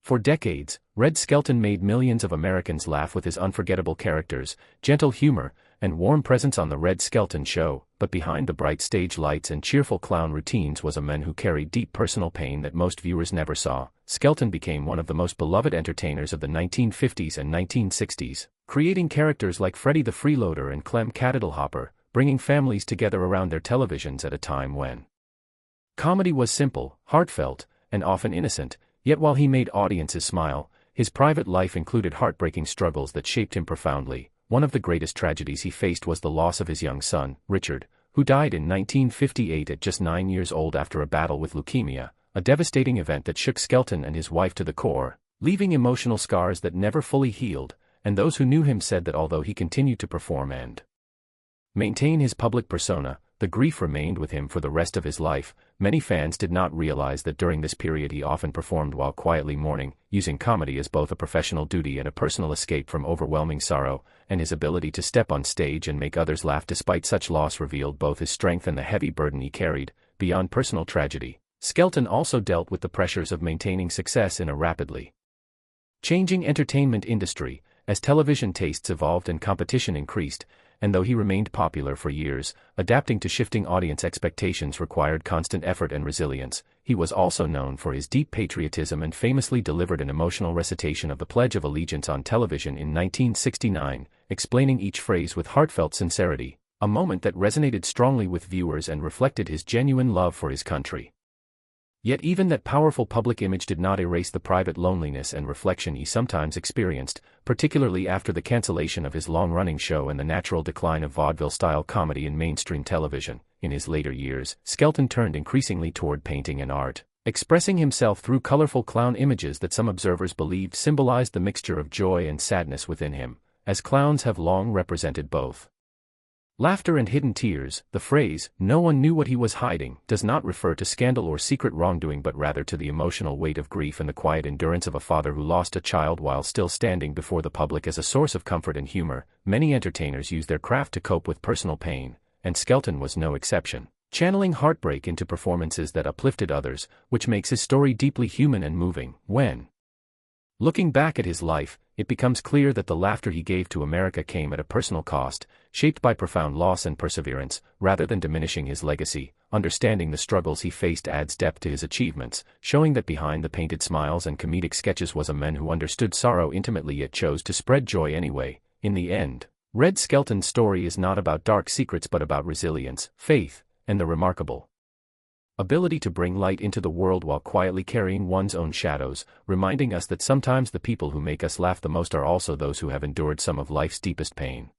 For decades, Red Skelton made millions of Americans laugh with his unforgettable characters, gentle humor, and warm presence on The Red Skelton Show, but behind the bright stage lights and cheerful clown routines was a man who carried deep personal pain that most viewers never saw. Skelton became one of the most beloved entertainers of the 1950s and 1960s, creating characters like Freddie the Freeloader and Clem Cattledehopper, bringing families together around their televisions at a time when comedy was simple, heartfelt, and often innocent. Yet while he made audiences smile, his private life included heartbreaking struggles that shaped him profoundly. One of the greatest tragedies he faced was the loss of his young son, Richard, who died in 1958 at just 9 years old after a battle with leukemia, a devastating event that shook Skelton and his wife to the core, leaving emotional scars that never fully healed. And those who knew him said that although he continued to perform and maintain his public persona, the grief remained with him for the rest of his life. Many fans did not realize that during this period he often performed while quietly mourning, using comedy as both a professional duty and a personal escape from overwhelming sorrow, and his ability to step on stage and make others laugh despite such loss revealed both his strength and the heavy burden he carried. Beyond personal tragedy, Skelton also dealt with the pressures of maintaining success in a rapidly changing entertainment industry. As television tastes evolved and competition increased, and though he remained popular for years, adapting to shifting audience expectations required constant effort and resilience. He was also known for his deep patriotism and famously delivered an emotional recitation of the Pledge of Allegiance on television in 1969, explaining each phrase with heartfelt sincerity, a moment that resonated strongly with viewers and reflected his genuine love for his country. Yet even that powerful public image did not erase the private loneliness and reflection he sometimes experienced, particularly after the cancellation of his long-running show and the natural decline of vaudeville-style comedy in mainstream television. In his later years, Skelton turned increasingly toward painting and art, expressing himself through colorful clown images that some observers believed symbolized the mixture of joy and sadness within him, as clowns have long represented both laughter and hidden tears. The phrase, "no one knew what he was hiding," does not refer to scandal or secret wrongdoing but rather to the emotional weight of grief and the quiet endurance of a father who lost a child while still standing before the public. As a source of comfort and humor, many entertainers use their craft to cope with personal pain, and Skelton was no exception, channeling heartbreak into performances that uplifted others, which makes his story deeply human and moving. When looking back at his life, it becomes clear that the laughter he gave to America came at a personal cost, shaped by profound loss and perseverance. Rather than diminishing his legacy, understanding the struggles he faced adds depth to his achievements, showing that behind the painted smiles and comedic sketches was a man who understood sorrow intimately yet chose to spread joy anyway. In the end, Red Skelton's story is not about dark secrets but about resilience, faith, and the remarkable ability to bring light into the world while quietly carrying one's own shadows, reminding us that sometimes the people who make us laugh the most are also those who have endured some of life's deepest pain.